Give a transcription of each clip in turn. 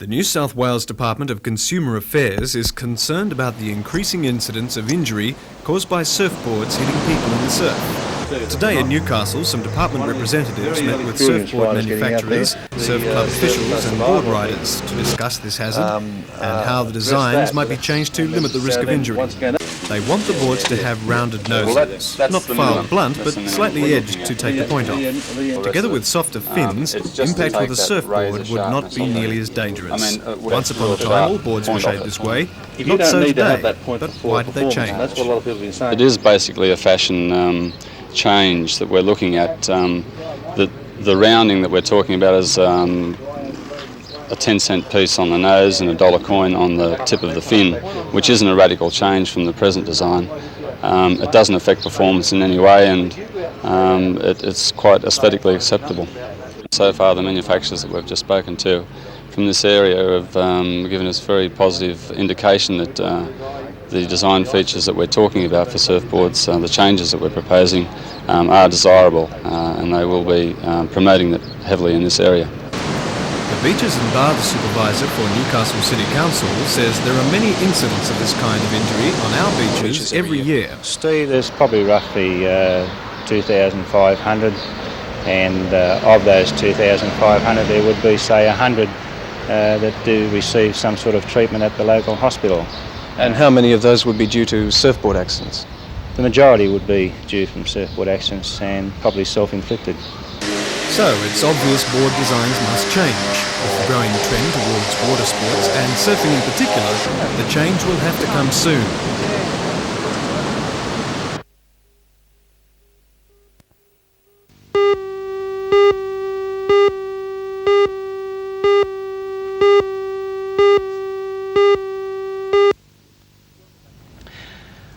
The New South Wales Department of Consumer Affairs is concerned about the increasing incidence of injury caused by surfboards hitting people in the surf. Today in Newcastle, some department representatives met with surfboard manufacturers, surf club officials and board riders to discuss this hazard and how the designs might be changed to limit the risk of injury. They want the boards to have rounded noses, not filed blunt, but slightly edged to take the point off. Together with softer fins, impact with a surfboard would not be nearly as dangerous. Once upon a time, all boards were shaped this way. Not so today, but why did they change? It is basically a fashion change that we're looking at. The rounding that we're talking about is a 10-cent piece on the nose and a dollar coin on the tip of the fin, which isn't a radical change from the present design. It doesn't affect performance in any way, and it's quite aesthetically acceptable. So far, the manufacturers that we've just spoken to from this area have given us very positive indication that the design features that we're talking about for surfboards, the changes that we're proposing, are desirable, and they will be promoting that heavily in this area. The Beaches and Baths Supervisor for Newcastle City Council says there are many incidents of this kind of injury on our beaches every year. Steve, there's probably roughly 2,500, and of those 2,500 there would be, say, 100 that do receive some sort of treatment at the local hospital. And how many of those would be due to surfboard accidents? The majority would be due from surfboard accidents and probably self-inflicted. So it's obvious board designs must change. With the growing trend towards water sports and surfing in particular, the change will have to come soon.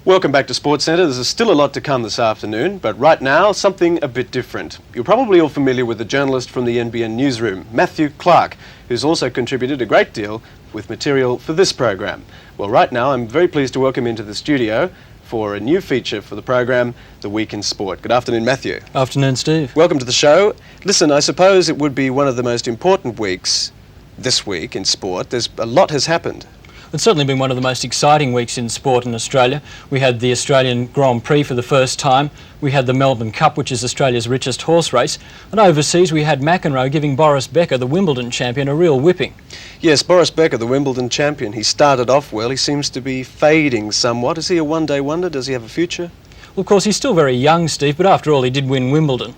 Welcome back to Sports Centre. There's still a lot to come this afternoon, but right now, something a bit different. You're probably all familiar with the journalist from the NBN newsroom, Matthew Clark, who's also contributed a great deal with material for this program. Well, right now, I'm very pleased to welcome into the studio for a new feature for the program, The Week in Sport. Good afternoon, Matthew. Afternoon, Steve. Welcome to the show. Listen, I suppose it would be one of the most important weeks this week in sport. A lot has happened. It's certainly been one of the most exciting weeks in sport in Australia. We had the Australian Grand Prix for the first time. We had the Melbourne Cup, which is Australia's richest horse race. And overseas, we had McEnroe giving Boris Becker, the Wimbledon champion, a real whipping. Yes, Boris Becker, the Wimbledon champion. He started off well. He seems to be fading somewhat. Is he a one-day wonder? Does he have a future? Well, of course, he's still very young, Steve, but after all, he did win Wimbledon.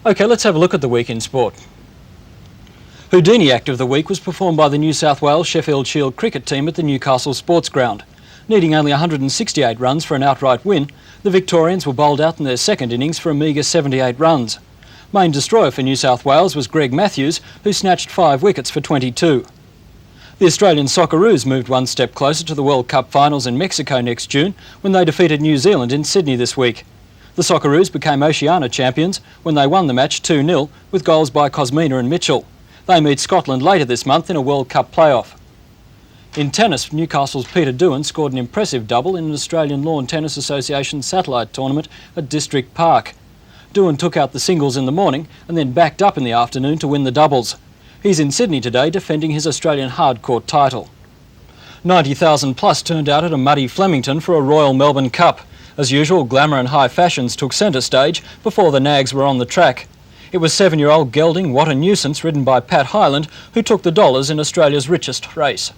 OK, let's have a look at the week in sport. Houdini Act of the Week was performed by the New South Wales Sheffield Shield cricket team at the Newcastle Sports Ground. Needing only 168 runs for an outright win, the Victorians were bowled out in their second innings for a meagre 78 runs. Main destroyer for New South Wales was Greg Matthews, who snatched 5 wickets for 22. The Australian Socceroos moved one step closer to the World Cup finals in Mexico next June when they defeated New Zealand in Sydney this week. The Socceroos became Oceania champions when they won the match 2-0 with goals by Cosmina and Mitchell. They meet Scotland later this month in a World Cup playoff. In tennis, Newcastle's Peter Doohan scored an impressive double in an Australian Lawn Tennis Association satellite tournament at District Park. Doohan took out the singles in the morning and then backed up in the afternoon to win the doubles. He's in Sydney today defending his Australian hardcourt title. 90,000 plus turned out at a muddy Flemington for a Royal Melbourne Cup. As usual, glamour and high fashions took centre stage before the nags were on the track. It was 7-year-old gelding What a Nuisance, ridden by Pat Hyland, who took the dollars in Australia's richest race.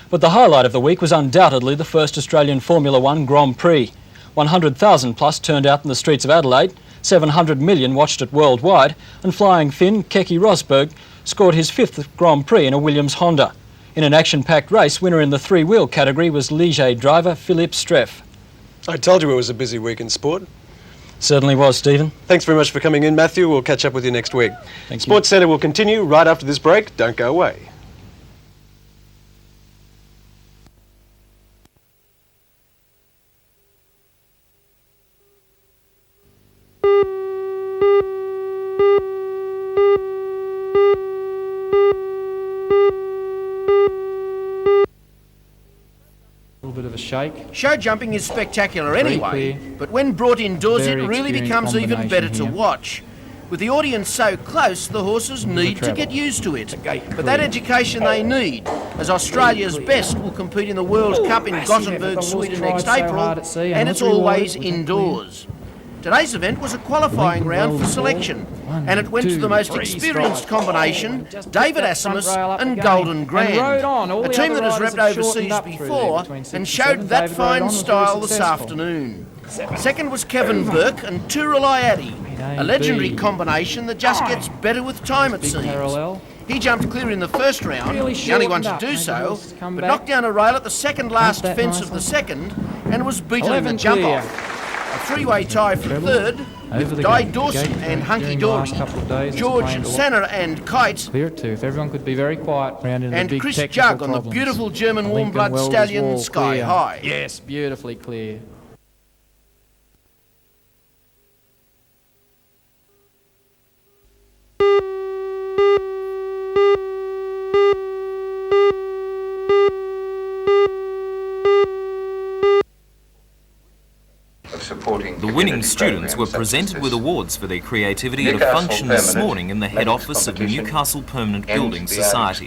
But the highlight of the week was undoubtedly the first Australian Formula One Grand Prix. 100,000 plus turned out in the streets of Adelaide, 700 million watched it worldwide, and flying Finn Keke Rosberg scored his 5th Grand Prix in a Williams Honda. In an action-packed race, winner in the three-wheel category was Ligier driver Philippe Streff. I told you it was a busy week in sport. Certainly was, Stephen. Thanks very much for coming in, Matthew. We'll catch up with you next week. Thank you. Sports Centre will continue right after this break. Don't go away. Bit of a shake. Show jumping is spectacular anyway, but when brought indoors it really becomes even better to watch. With the audience so close, the horses need to get used to it. But that education they need, as Australia's best will compete in the World Cup in Gothenburg, Sweden next April, and it's always indoors. Today's event was a qualifying round for selection, and it went to the most experienced combination, David Asimus and Golden Grand, a team that has repped overseas before and showed that fine style this afternoon. Second was Kevin Burke and Turulai, a legendary combination that just gets better with time, it seems. He jumped clear in the first round, the only one to do so, but knocked down a rail at the second last fence of the second and was beaten in the jump-off. A three-way tie for third, with Di Dawson and Hunky Dory, George Sanner and Kite, Clear tooth. Everyone could be very quiet around in the and big Chris technical Jug on the problems. beautiful German Lincoln warm-blood Wells stallion Wall, Sky clear. High. Yes, beautifully clear. The winning students were presented with awards for their creativity at a function this morning in the head office of Newcastle Permanent Building Society.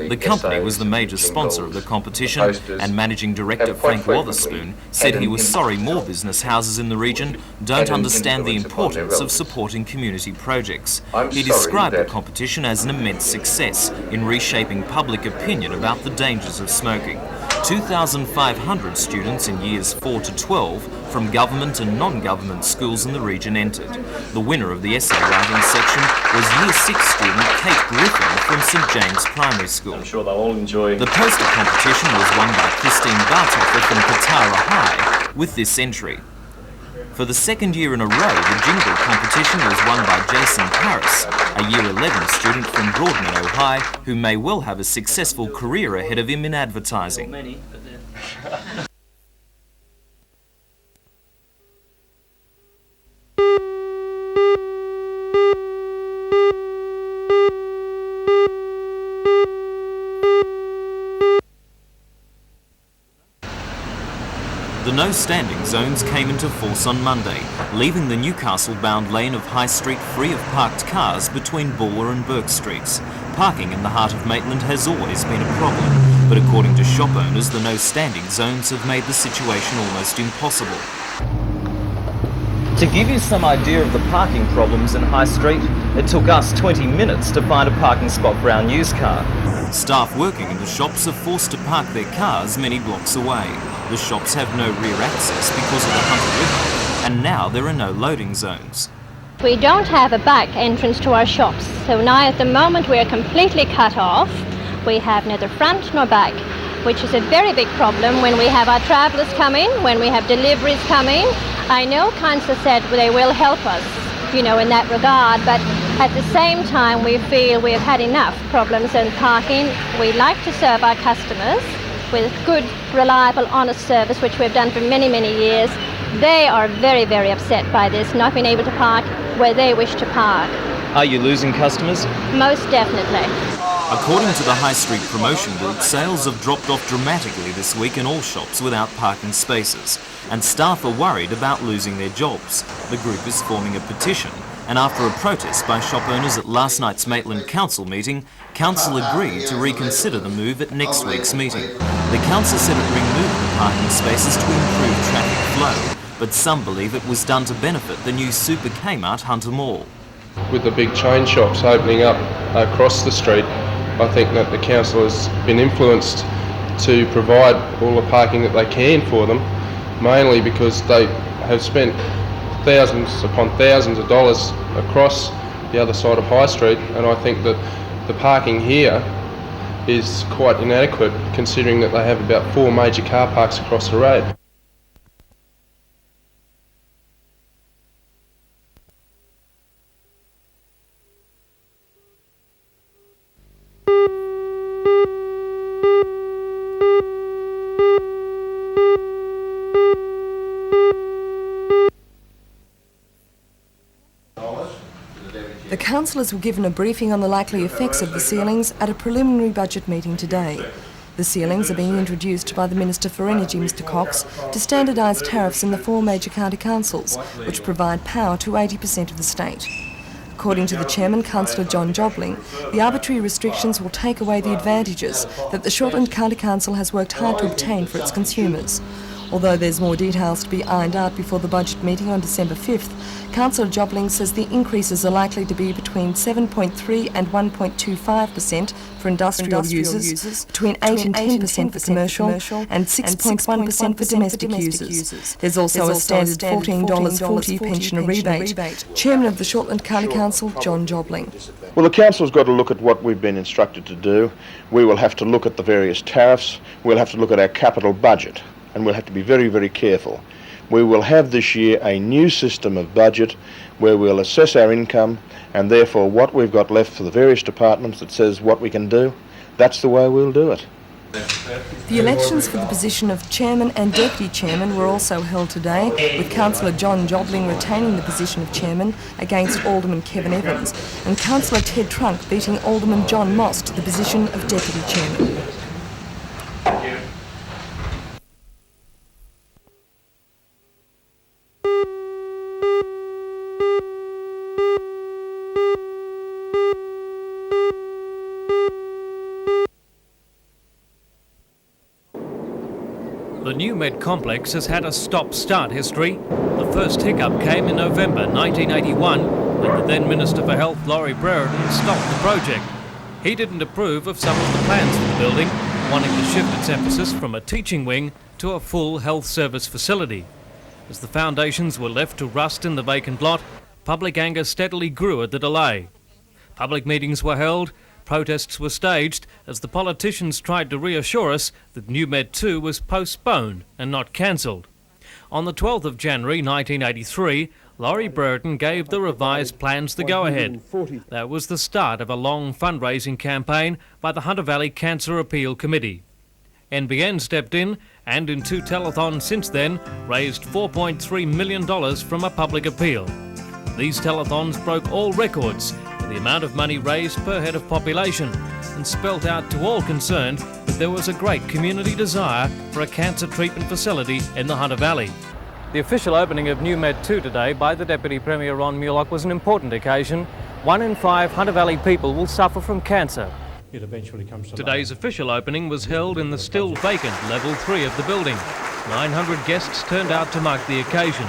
The company was the major sponsor of the competition, and Managing Director Frank Wotherspoon said he was sorry more business houses in the region don't understand the importance of supporting community projects. He described the competition as an immense success in reshaping public opinion about the dangers of smoking. 2,500 students in years 4 to 12 from government and non-government schools in the region entered. The winner of the essay writing section was Year 6 student Kate Griffin from St James Primary School. I'm sure they'll all enjoy. The poster competition was won by Christine Bartoffer from Katara High with this entry. For the second year in a row, the jingle competition was won by Jason Paris, a Year 11 student from Broadmeadow High, who may well have a successful career ahead of him in advertising. The no standing zones came into force on Monday, leaving the Newcastle-bound lane of High Street free of parked cars between Bulwer and Burke Streets. Parking in the heart of Maitland has always been a problem, but according to shop owners, the no standing zones have made the situation almost impossible. To give you some idea of the parking problems in High Street, it took us 20 minutes to find a parking spot for our news car. Staff working in the shops are forced to park their cars many blocks away. The shops have no rear access because of the Hunter River, and now there are no loading zones. We don't have a back entrance to our shops, so now at the moment we are completely cut off. We have neither front nor back, which is a very big problem when we have our travellers coming, when we have deliveries coming. I know Council said they will help us, in that regard, but at the same time we feel we have had enough problems in parking. We like to serve our customers with good, reliable, honest service, which we've done for many, many years. They are very, very upset by this, not being able to park where they wish to park. Are you losing customers? Most definitely. According to the High Street Promotion Group, sales have dropped off dramatically this week in all shops without parking spaces, and staff are worried about losing their jobs. The group is forming a petition, and after a protest by shop owners at last night's Maitland Council meeting, Council agreed to reconsider the move at next week's meeting. The Council said it removed the parking spaces to improve traffic flow, but some believe it was done to benefit the new Super Kmart Hunter Mall. With the big chain shops opening up across the street, I think that the council has been influenced to provide all the parking that they can for them, mainly because they have spent thousands upon thousands of dollars across the other side of High Street, and I think that the parking here is quite inadequate considering that they have about 4 major car parks across the road. The councillors were given a briefing on the likely effects of the ceilings at a preliminary budget meeting today. The ceilings are being introduced by the Minister for Energy, Mr Cox, to standardise tariffs in the 4 major county councils, which provide power to 80% of the state. According to the chairman, Councillor John Jobling, the arbitrary restrictions will take away the advantages that the Shortland County Council has worked hard to obtain for its consumers. Although there's more details to be ironed out before the budget meeting on December 5th, Councillor Jobling says the increases are likely to be between 7.3 and 1.25% for industrial users, between 8 and 10% for commercial, and 6.1% for domestic users. There's also a standard $14.40 pensioner rebate. Chairman of the Shortland County Council, John Jobling. Well, the Council's got to look at what we've been instructed to do. We will have to look at the various tariffs. We'll have to look at our capital budget. And we'll have to be very, very careful. We will have this year a new system of budget where we'll assess our income and therefore what we've got left for the various departments that says what we can do. That's the way we'll do it. The elections for the position of Chairman and Deputy Chairman were also held today, with Councillor John Jobling retaining the position of Chairman against Alderman Kevin Evans and Councillor Ted Trunk beating Alderman John Moss to the position of Deputy Chairman. The new Med complex has had a stop-start history. The first hiccup came in November 1981 when the then Minister for Health, Laurie Brereton, stopped the project. He didn't approve of some of the plans for the building, wanting to shift its emphasis from a teaching wing to a full health service facility. As the foundations were left to rust in the vacant lot, public anger steadily grew at the delay. Public meetings were held, protests were staged as the politicians tried to reassure us that New Med 2 was postponed and not cancelled. On the 12th of January 1983, Laurie Brereton gave the revised plans the go-ahead. That was the start of a long fundraising campaign by the Hunter Valley Cancer Appeal Committee. NBN stepped in and in 2 telethons since then raised $4.3 million from a public appeal. These telethons broke all records for the amount of money raised per head of population and spelt out to all concerned that there was a great community desire for a cancer treatment facility in the Hunter Valley. The official opening of New Med 2 today by the Deputy Premier Ron Mulock was an important occasion. 1 in 5 Hunter Valley people will suffer from cancer. It eventually comes to Today's official opening was held in the still vacant level 3 of the building. 900 guests turned out to mark the occasion.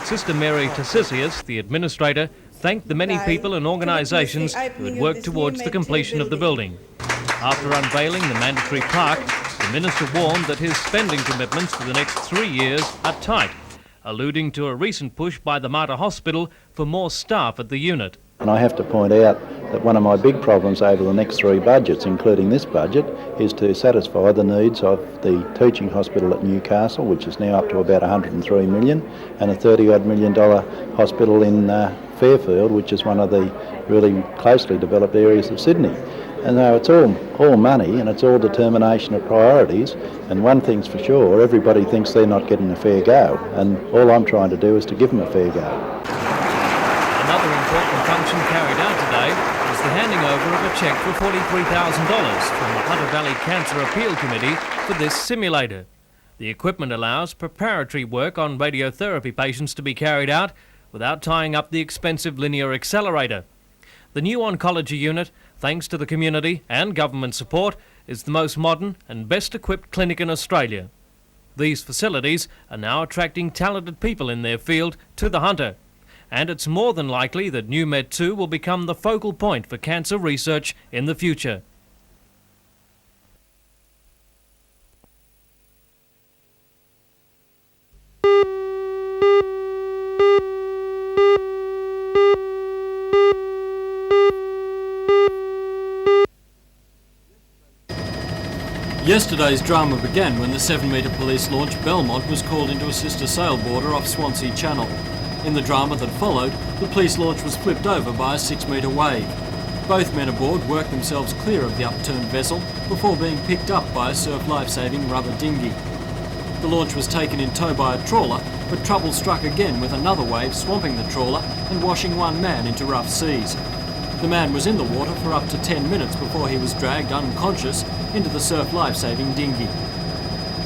Sister Mary Tassisius, the administrator, thanked the many people and organisations who had worked towards the completion of the building. After unveiling the mandatory park, the Minister warned that his spending commitments for the next 3 years are tight, alluding to a recent push by the Mater Hospital for more staff at the unit. And I have to point out that one of my big problems over the next 3 budgets, including this budget, is to satisfy the needs of the teaching hospital at Newcastle, which is now up to about $103 million, and a $30-odd million hospital in Fairfield, which is one of the really closely developed areas of Sydney. And so it's all money and it's all determination of priorities, and one thing's for sure, everybody thinks they're not getting a fair go, and all I'm trying to do is to give them a fair go. Another important function carried out today was the handing over of a cheque for $43,000 from the Hunter Valley Cancer Appeal Committee for this simulator. The equipment allows preparatory work on radiotherapy patients to be carried out without tying up the expensive linear accelerator. The new oncology unit, thanks to the community and government support, is the most modern and best equipped clinic in Australia. These facilities are now attracting talented people in their field to the Hunter, and it's more than likely that New Med 2 will become the focal point for cancer research in the future. Yesterday's drama began when the 7-metre police launch Belmont was called in to assist a sailboarder off Swansea Channel. In the drama that followed, the police launch was flipped over by a 6-metre wave. Both men aboard worked themselves clear of the upturned vessel before being picked up by a surf life-saving rubber dinghy. The launch was taken in tow by a trawler, but trouble struck again with another wave swamping the trawler and washing one man into rough seas. The man was in the water for up to 10 minutes before he was dragged unconscious into the surf life-saving dinghy.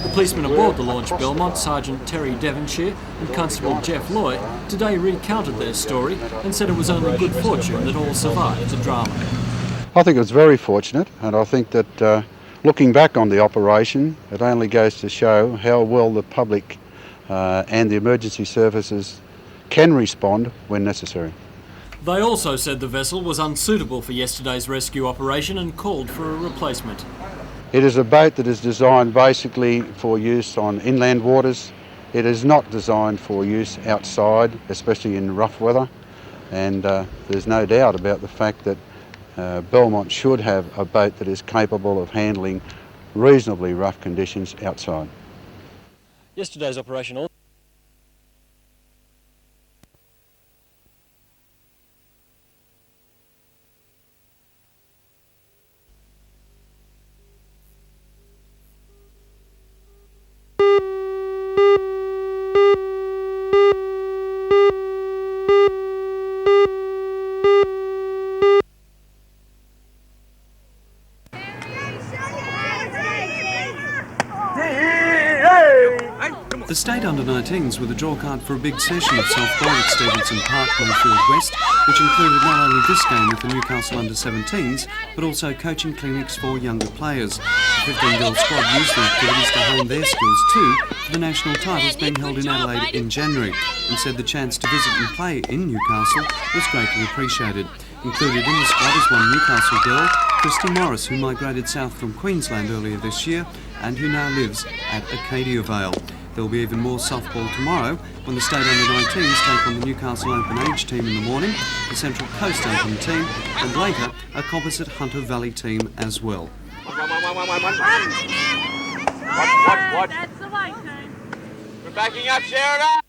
The policemen aboard the launch Belmont, Sergeant Terry Devonshire and Constable Jeff Lloyd, today recounted their story and said it was only good fortune that all survived the drama. I think it was very fortunate, and I think that looking back on the operation, it only goes to show how well the public and the emergency services can respond when necessary. They also said the vessel was unsuitable for yesterday's rescue operation and called for a replacement. It is a boat that is designed basically for use on inland waters. It is not designed for use outside, especially in rough weather, and there's no doubt about the fact that Belmont should have a boat that is capable of handling reasonably rough conditions outside. Yesterday's operation also The state under-19s were the draw card for a big session of softball at Stevenson Park, Moorfield West, which included not only this game with the Newcastle under-17s, but also coaching clinics for younger players. The 15-girl squad used the activities to hone their skills too for the national titles being held in Adelaide in January, and said the chance to visit and play in Newcastle was greatly appreciated. Included in the squad is one Newcastle girl, Christy Morris, who migrated south from Queensland earlier this year and who now lives at Acadia Vale. There'll be even more softball tomorrow when the state under-19s take on the Newcastle Open Age team in the morning, the Central Coast Open team, and later a composite Hunter Valley team as well. Watch. That's the way, team. We're backing up, Sheridan.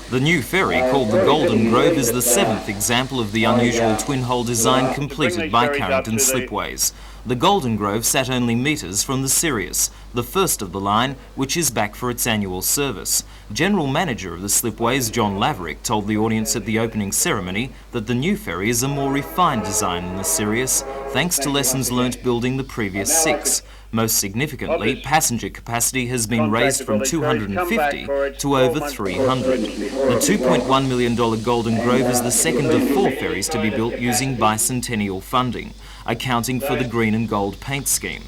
The new ferry, called the Golden Grove, is the 7th example of the unusual twin-hull design completed by Carrington Slipways. The Golden Grove sat only metres from the Sirius, the first of the line, which is back for its annual service. General Manager of the Slipways, John Laverick, told the audience at the opening ceremony that the new ferry is a more refined design than the Sirius, thanks to lessons learnt building the previous 6. Most significantly, passenger capacity has been raised from 250 to over 300. The $2.1 million Golden Grove is the second of 4 ferries to be built using bicentennial funding, accounting for the green and gold paint scheme.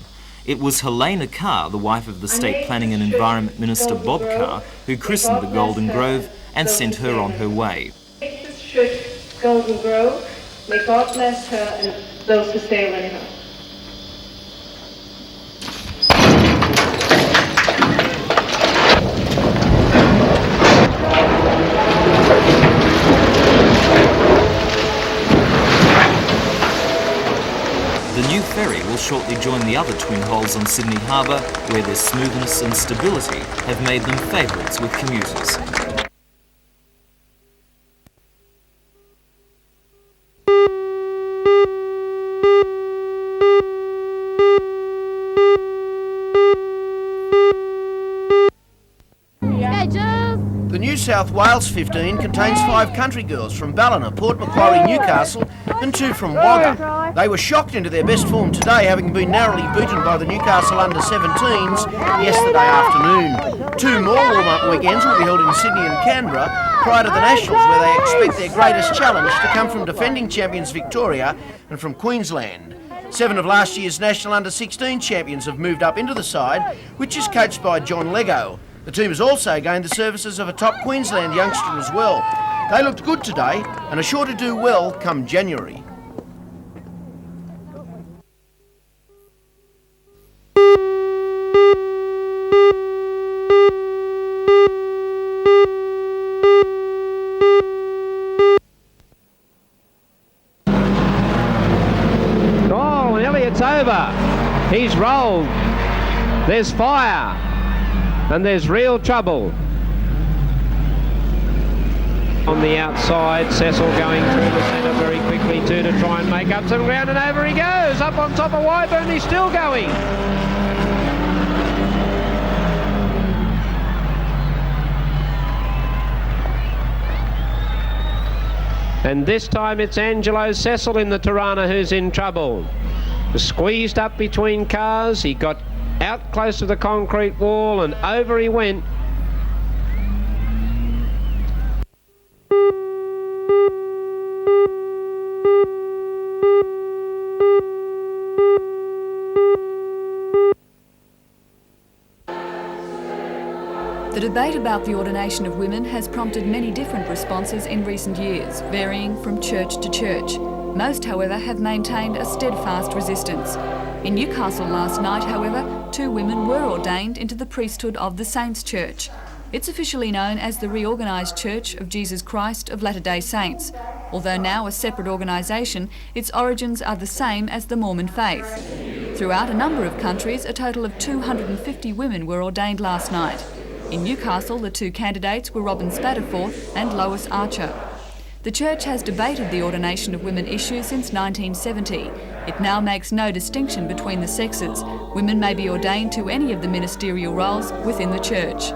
It was Helena Carr, the wife of the State Planning and Environment Minister Bob Carr, who christened the Golden Grove and sent her on her way. This ship, Golden Grove, may God bless her and those who sail in her. The new ferry will shortly join the other twin hulls on Sydney Harbour, where their smoothness and stability have made them favourites with commuters. The New South Wales 15 contains 5 country girls from Ballina, Port Macquarie, Newcastle and 2 from Wagga. They were shocked into their best form today, having been narrowly beaten by the Newcastle under-17s yesterday afternoon. 2 more warm-up weekends will be held in Sydney and Canberra prior to the Nationals, where they expect their greatest challenge to come from defending champions Victoria and from Queensland. 7 of last year's national under-16 champions have moved up into the side, which is coached by John Lego. The team has also gained the services of a top Queensland youngster as well. They looked good today and are sure to do well come January. Oh, nearly it's over. He's rolled. There's fire. And there's real trouble. On the outside, Cecil going through the centre very quickly too to try and make up some ground, and over he goes, up on top of Wyburn, he's still going. And this time it's Angelo Cecil in the Tirana who's in trouble. Squeezed up between cars, he got out close to the concrete wall and over he went. The debate about the ordination of women has prompted many different responses in recent years, varying from church to church. Most, however, have maintained a steadfast resistance. In Newcastle last night, however, 2 women were ordained into the priesthood of the Saints' Church. It's officially known as the Reorganised Church of Jesus Christ of Latter-day Saints. Although now a separate organisation, its origins are the same as the Mormon faith. Throughout a number of countries, a total of 250 women were ordained last night. In Newcastle, the 2 candidates were Robin Spatterforth and Lois Archer. The Church has debated the ordination of women issue since 1970. It now makes no distinction between the sexes. Women may be ordained to any of the ministerial roles within the Church.